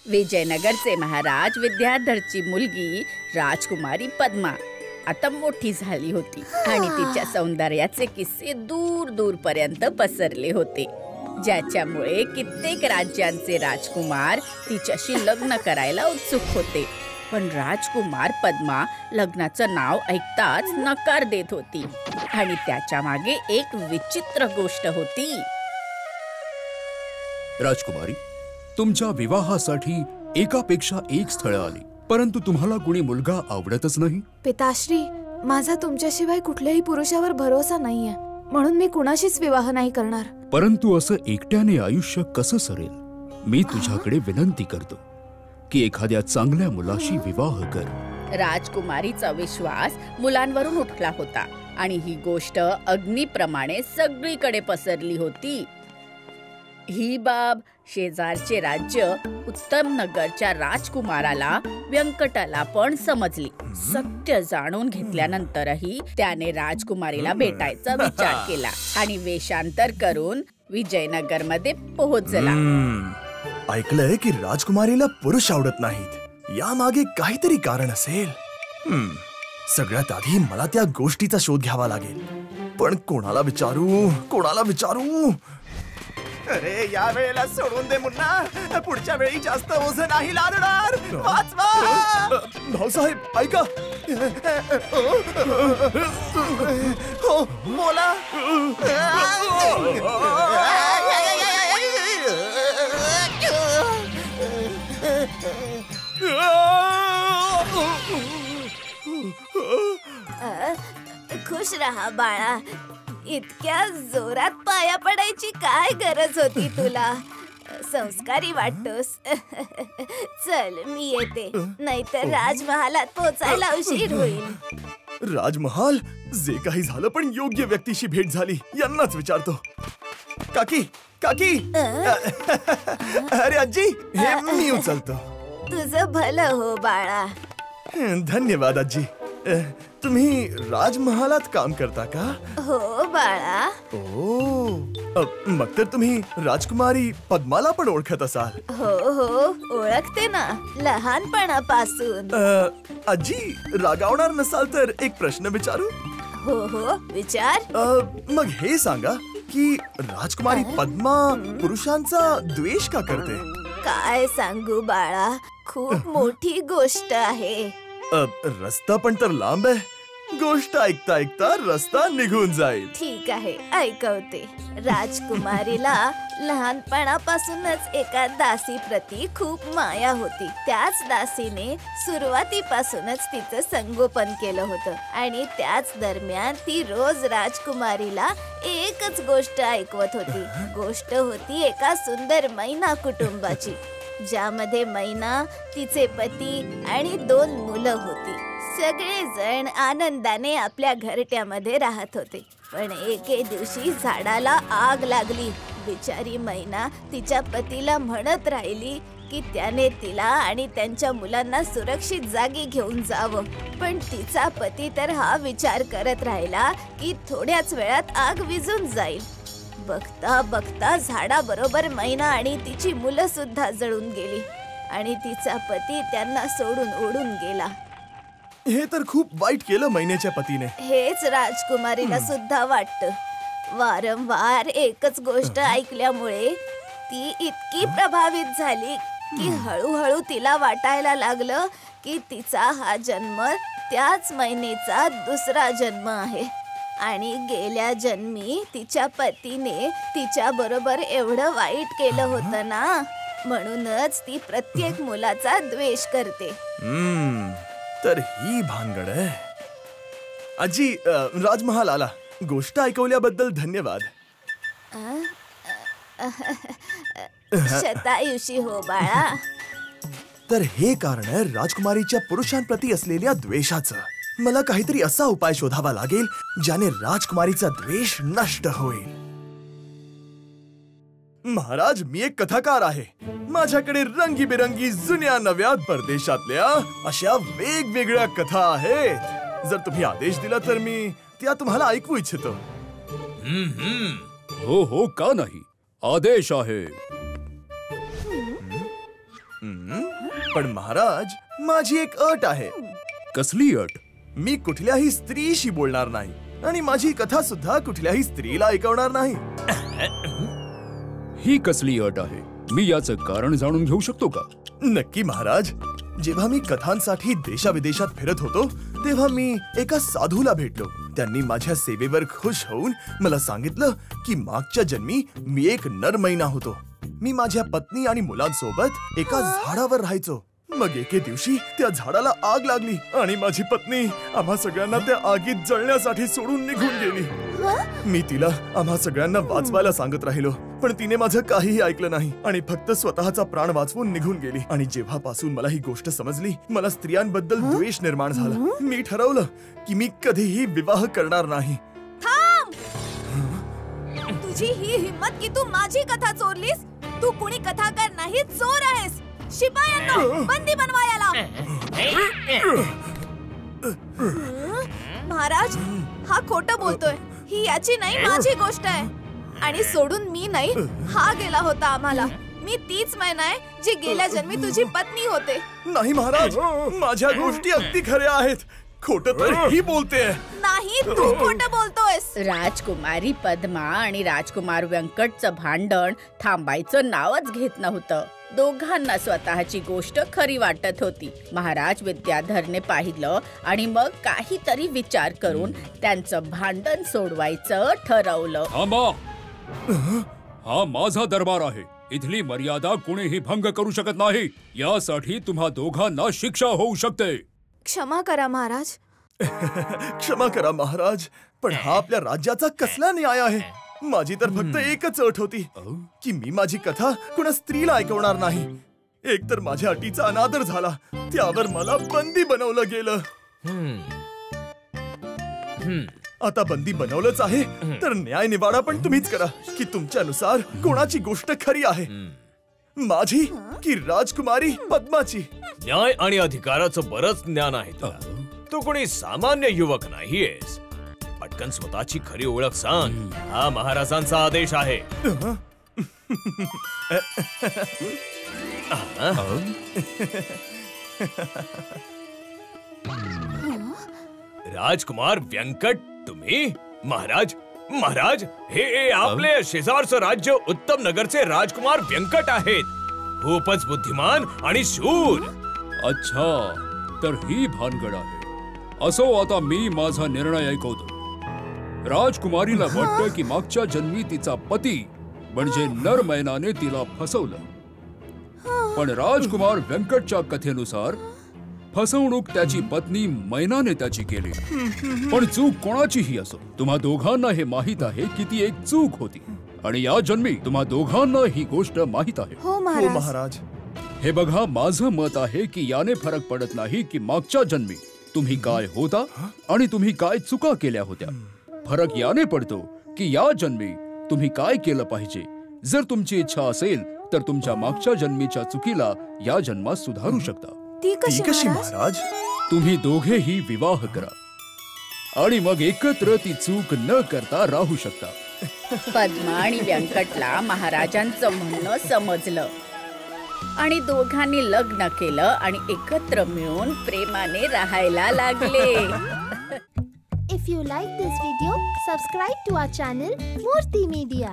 विजयनगरचे महाराज विद्याधरची मुलगी राजकुमारी पद्मा आता मोठी झाली होती आणि तिच्या सौंदर्याचे किस्से दूर दूर पर्यंत पसरले होते, ज्याच्यामुळे कित्येक राज्यांचे राजकुमार तिच्याशी लग्न करायला उत्सुक होते. पण राजकुमार पद्मा लग्नाचं नाव ऐकताच नकार देत होती आणि त्याच्या मागे एक विचित्र गोष्ट होती. राजकुमारी, तुमच्या विवाहासाठी एकापेक्षा एक स्थळ आली, परंतु तुम्हाला कुणी मुलगा आवडतच नाही. पिताश्री, माझा तुमच्याशिवाय कुठल्याही पुरुषावर भरोसा नाहीये, म्हणून मी कुणाशीच विवाह नाही करणार. परंतु असं एकट्याने आयुष्य कसं सरेल? मी तुझ्याकडे विनंती करतो की एखाद्या चांगल्या मुलाशी विवाह कर. राजकुमारीचा विश्वास मुलांवरून उठला होता आणि ही गोष्ट अग्नीप्रमाणे सगळीकडे पसरली होती. ही बाब शेजारचे राज्य उत्तम नगरच्या राजकुमाराला व्यंकटाला पण समजली. सत्य जाणून घेतल्यानंतरही त्याने राजकुमारीला भेटायचा विचार केला आणि वेषांतर करून विजयनगरमध्ये पोहोचला. ऐकलंय की राजकुमारीला पुरुष आवडत नाहीत. यामागे काहीतरी कारण असेल. सगळ्यात आधी मला त्या गोष्टीचा शोध घ्यावा लागेल. पण कोणाला विचारू? अरे, या वेळेला सोडून दे मुन्ना. पुढच्या वेळी जास्त ओझं नाही लादणार. वाचवा. भाऊसाहेब, ऐका. हो, बोला. खुश रहा बाळा. इतक्या जोरात पाया पडायची काय गरज होती तुला? संस्कारी वाटतोस. चल, मी येते, नाहीतर राजमहालात पोहोचायला उशीर होईल. राजमहाल? जे काही झालं, पण योग्य व्यक्तीशी भेट झाली. यांनाच विचारतो. काकी. अरे आजी, हे मी उचलतो. तुझं भलं हो बाळा. धन्यवाद आजी. तुम्ही राजमहालात काम करता का? हो बाळा. मग तर तुम्ही राजकुमारी पद्माला पण ओळखत असाल. हो, ओळखते ना, लहानपणापासून. आजी, रागावणार नसाल तर एक प्रश्न विचारू? हो, विचार. मग हे सांगा की राजकुमारी पद्मा पुरुषांचा द्वेष का करते? काय सांगू बाळा, खूप मोठी गोष्ट आहे. रस्ता पण तर लांब आहे. गोष्ट ऐकता ऐकता रस्ता निघून जाईल. ठीक आहे, ऐकवते. राजकुमारीला लहानपणापासूनच एका दासी प्रती खूप माया होती. त्याच दासीने सुरुवातीपासूनच तिचं संगोपन केलं होतं आणि त्याच दरम्यान ती रोज राजकुमारीला एकच गोष्ट ऐकवत होती. गोष्ट होती एका सुंदर मैना कुटुंबाची, ज्यामध्ये मैना, तिचे पती आणि 2 मुलं होती. सगळेजण आनंदाने आपल्या घरट्यामध्ये राहत होते. पण एके दिवशी झाडाला आग लागली. बिचारी मैना तिच्या पतीला म्हणत राहिली की त्याने तिला आणि त्यांच्या मुलांना सुरक्षित जागी घेऊन जावं. पण तिचा पती तर हा विचार करत राहिला की थोड्याच वेळात आग विझून जाईल. बघता बघता झाडाबरोबर मैना आणि तिची मुलं सुद्धा जळून गेली आणि तिचा पती त्यांना सोडून उडून गेला. हे तर खूप वाईट केलं मैनेच्या पतीने. हेच राजकुमारीला सुद्धा वाटतं. वारंवार एकच गोष्ट ऐकल्यामुळे ती इतकी प्रभावित झाली की हळूहळू तिला वाटायला लागलं की तिचा हा जन्म त्याच मैनेचा दुसरा जन्म आहे आणि गेल्या जन्मी तिच्या पतीने तिच्या बरोबर एवढं वाईट केलं होतं ना, म्हणूनच ती प्रत्येक मुलाचा द्वेष करते. तर ही भानगड आहे. आजी, राजमहाल आला. गोष्ट ऐकवल्याबद्दल धन्यवाद. शतायुषी हो बाळा. तर हे कारण आहे राजकुमारीच्या पुरुषांप्रती असलेल्या द्वेषाचं. मला काहीतरी असा उपाय शोधावा लागेल ज्याने राजकुमारीचा द्वेष नष्ट होईल. महाराज, मी एक कथाकार आहे. माझ्याकडे रंगीबेरंगी जुन्या नव्या परदेशातल्या अशा वेगवेगळ्या कथा आहेत. जर तुम्ही आदेश दिला तर मी त्या तुम्हाला ऐकवू इच्छितो. हो, का नाही. आदेश आहे. पण महाराज, माझी एक अट आहे. कसली अट? मी कुठल्याही स्त्रीशी बोलणार नाही आणि माझी कथा सुद्धा कुठल्याही स्त्रीला ऐकवणार नाही. ही कसली अट आहे? मी याचं कारण जाणून घेऊ शकतो का? नक्की महाराज. जेव्हा मी कथांसाठी देशाविदेशात फिरत होतो तेव्हा मी एका साधूला भेटलो. त्यांनी माझ्या सेवेवर खुश होऊन मला सांगितलं की मागच्या जन्मी मी एक नर मैना होतो. मी माझ्या पत्नी आणि मुलांसोबत एका झाडावर राहायचो. मग एके दिवशी त्या झाडाला आग लागली आणि माझी पत्नी आम्हा सगळ्यांना त्या आगीत जळण्यासाठी सोडून निघून गेली. मी तिला आम्हा सगळ्यांना वाचवायला सांगत राहिलो, पण तिने माझं काहीही ऐकलं नाही आणि फक्त स्वतःचा प्राण वाचवून निघून गेली. आणि जेव्हापासून मला ही गोष्ट समजली, मला स्त्रियांबद्दल द्वेष निर्माण झाला. मी ठरवलं की मी कधीही विवाह करणार नाही. थांब! तुझी ही हिम्मत की तू माझी कथा चोरलीस? तू कुणी कथाकार नाही, चोर आहेस. शिपायांनो, बंदी बनवा याला. महाराज, हा खोटं बोलतोय. ही याची नाही, माझी गोष्ट आहे. आणि सोडून मी नाही, हा गेला होता आम्हाला. मी तीच मैना आहे जी गेल्या जन्मी तुझी पत्नी होते. नाही महाराज, माझ्या गोष्टी अगदी खऱ्या आहेत. खोटं तर ही बोलते. नाही, तू खोटं बोलतोयस. राजकुमारी पद्मा आणि राजकुमार व्यंकटचं भांडण थांबायचं नावच घेत नव्हतं. दोघांना स्वतःची गोष्ट खरी वाटत होती. महाराज विद्याधरने पाहिलं आणि मग काहीतरी विचार करून त्यांचं भांडण सोडवायचं ठरवलं. थांबा. हा माझा दरबार आहे. इथली मर्यादा कुणीही भंग करू शकत नाही. यासाठी तुम्हा दोघांना शिक्षा होऊ शकते. क्षमा करा महाराज. क्षमा करा महाराज, पण हा आपल्या राज्याचा कसला न्याय आहे? माझी तर फक्त एकच अट होती की मी माझी कथा कुणा स्त्रीला ऐकवणार नाही. एक तर माझ्या अटीचा अनादर झाला, त्यावर मला बंदी बनवलं गेलं. आता बंदी बनवलंच आहे तर न्याय निवाडा पण तुम्हीच करा की तुमच्यानुसार कोणाची गोष्ट खरी आहे, माझी की राजकुमारी पद्माची. न्याय आणि अधिकाराचं बरंच ज्ञान आहे तुला. तू कोणी सामान्य युवक नाहीयेस. पटकन स्वतःची खरी ओळख सांग. हा महाराजांचा आदेश आहे. राजकुमार व्यंकट तुम्ही? महाराज, महाराज, हे आपले शेजारचं राज्य उत्तम नगरचे राजकुमार व्यंकट आहेत. खूपच बुद्धिमान आणि शूर. अच्छा, तर ही भानगड आहे. असो, आता मी माझा निर्णय ऐकवतो. राजकुमारीला वाटतं की मागच्या जन्मी तिचा पती म्हणजे नर मैनाने तिला फसवलं. पण राजकुमार व्यंकटच्या कथेनुसार फसवणूक त्याची पत्नी मैनाने त्याची केली. पण चूक कोणाचीही असो, तुम्हा दोघांना हे माहित आहे की ती एक चूक होती आणि या जन्मी तुम्हा दोघांना ही गोष्ट माहित आहे. हो महाराज. हे बघा, माझं मत आहे की याने फरक पडत नाही की मागच्या जन्मी तुम्ही काय होता आणि तुम्ही काय चुका केल्या होत्या. फरक याने पडतो की या जन्मी तुम्ही काय केलं पाहिजे. जर तुमची इच्छा असेल तर तुमच्या मागच्या जन्मीच्या चुकीला या जन्मात सुधारू शकता. ती कशी महाराज? तुम्ही दोघेही विवाह करा आणि मग एकत्र ती चूक न करता राहू शकता. पद्मा आणि व्यंकटला महाराजांचं म्हणणं समजलं आणि दोघांनी लग्न केलं आणि एकत्र मिळून प्रेमाने राहायला लागले. If you like this video, subscribe to our channel Murthy Media.